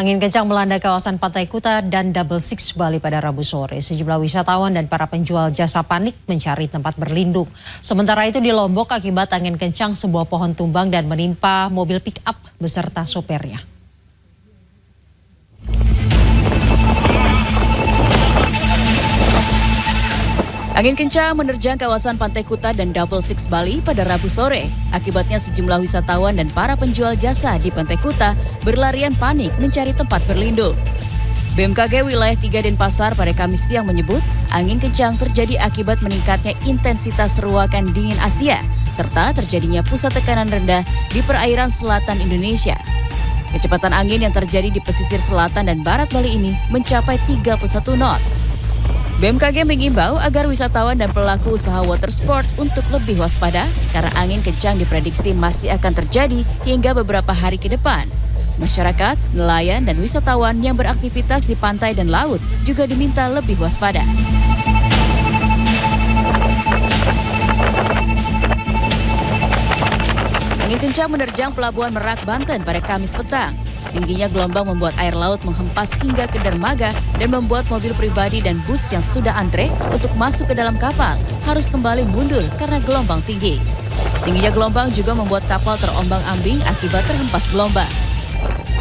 Angin kencang melanda kawasan Pantai Kuta dan Double Six Bali pada Rabu sore. Sejumlah wisatawan dan para penjual jasa panik mencari tempat berlindung. Sementara itu di Lombok akibat angin kencang sebuah pohon tumbang dan menimpa mobil pick-up beserta sopirnya. Angin kencang menerjang kawasan Pantai Kuta dan Double Six Bali pada Rabu sore. Akibatnya sejumlah wisatawan dan para penjual jasa di Pantai Kuta berlarian panik mencari tempat berlindung. BMKG Wilayah 3 Denpasar pada Kamis siang menyebut angin kencang terjadi akibat meningkatnya intensitas seruakan dingin Asia serta terjadinya pusat tekanan rendah di perairan selatan Indonesia. Kecepatan angin yang terjadi di pesisir selatan dan barat Bali ini mencapai 31 knot. BMKG mengimbau agar wisatawan dan pelaku usaha water sport untuk lebih waspada karena angin kencang diprediksi masih akan terjadi hingga beberapa hari ke depan. Masyarakat, nelayan, dan wisatawan yang beraktivitas di pantai dan laut juga diminta lebih waspada. Angin kencang menerjang Pelabuhan Merak, Banten pada Kamis petang. Tingginya gelombang membuat air laut menghempas hingga ke dermaga dan membuat mobil pribadi dan bus yang sudah antre untuk masuk ke dalam kapal harus kembali mundur karena gelombang tinggi. Tingginya gelombang juga membuat kapal terombang-ambing akibat terhempas gelombang.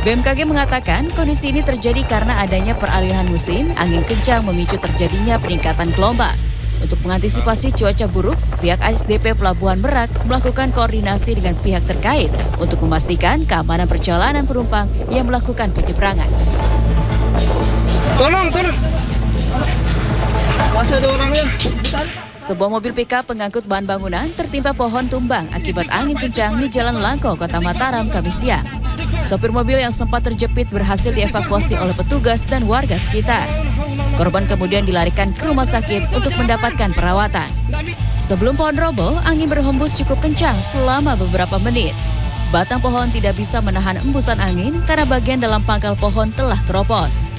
BMKG mengatakan kondisi ini terjadi karena adanya peralihan musim, angin kencang memicu terjadinya peningkatan gelombang. Untuk mengantisipasi cuaca buruk, pihak ASDP Pelabuhan Merak melakukan koordinasi dengan pihak terkait untuk memastikan keamanan perjalanan penumpang yang melakukan penyeberangan. Tolong. Masih ada orangnya. Sebuah mobil pickup pengangkut bahan bangunan tertimpa pohon tumbang akibat angin kencang di Jalan Langko, Kota Mataram, Kamis siang. Sopir mobil yang sempat terjepit berhasil dievakuasi oleh petugas dan warga sekitar. Korban kemudian dilarikan ke rumah sakit untuk mendapatkan perawatan. Sebelum pohon roboh, angin berhembus cukup kencang selama beberapa menit. Batang pohon tidak bisa menahan embusan angin karena bagian dalam pangkal pohon telah keropos.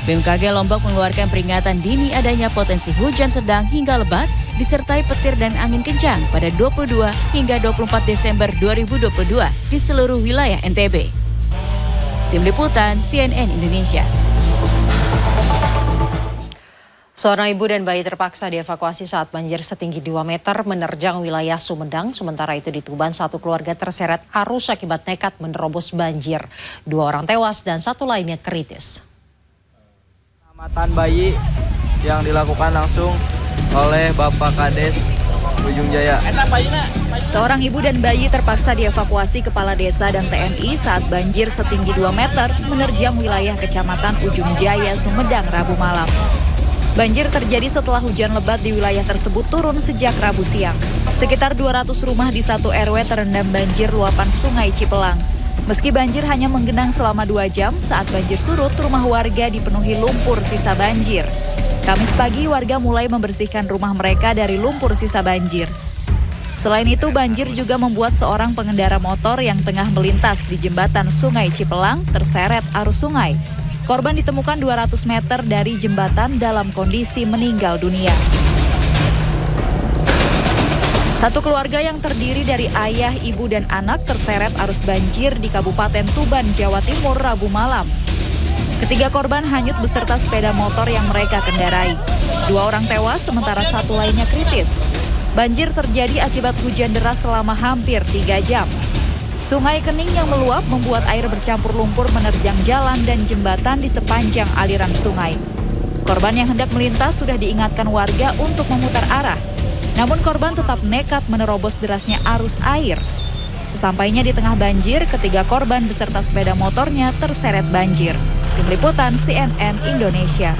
BMKG Lombok mengeluarkan peringatan dini adanya potensi hujan sedang hingga lebat disertai petir dan angin kencang pada 22 hingga 24 Desember 2022 di seluruh wilayah NTB. Tim Liputan CNN Indonesia. Seorang ibu dan bayi terpaksa dievakuasi saat banjir setinggi 2 meter menerjang wilayah Sumedang. Sementara itu di Tuban, satu keluarga terseret arus akibat nekat menerobos banjir. 2 orang tewas dan 1 lainnya kritis. Penyelamatan bayi yang dilakukan langsung oleh Bapak Kades Ujung Jaya. Seorang ibu dan bayi terpaksa dievakuasi kepala desa dan TNI saat banjir setinggi 2 meter menerjang wilayah Kecamatan Ujung Jaya, Sumedang, Rabu malam. Banjir terjadi setelah hujan lebat di wilayah tersebut turun sejak Rabu siang. Sekitar 200 rumah di satu RW terendam banjir luapan Sungai Cipelang. Meski banjir hanya menggenang selama 2 jam, saat banjir surut, rumah warga dipenuhi lumpur sisa banjir. Kamis pagi, warga mulai membersihkan rumah mereka dari lumpur sisa banjir. Selain itu, banjir juga membuat seorang pengendara motor yang tengah melintas di jembatan Sungai Cipelang terseret arus sungai. Korban ditemukan 200 meter dari jembatan dalam kondisi meninggal dunia. Satu keluarga yang terdiri dari ayah, ibu, dan anak terseret arus banjir di Kabupaten Tuban, Jawa Timur, Rabu malam. Ketiga korban hanyut beserta sepeda motor yang mereka kendarai. 2 orang tewas, sementara 1 lainnya kritis. Banjir terjadi akibat hujan deras selama hampir 3 jam. Sungai Kening yang meluap membuat air bercampur lumpur menerjang jalan dan jembatan di sepanjang aliran sungai. Korban yang hendak melintas sudah diingatkan warga untuk memutar arah. Namun korban tetap nekat menerobos derasnya arus air. Sesampainya di tengah banjir, ketiga korban beserta sepeda motornya terseret banjir. Tim Liputan CNN Indonesia.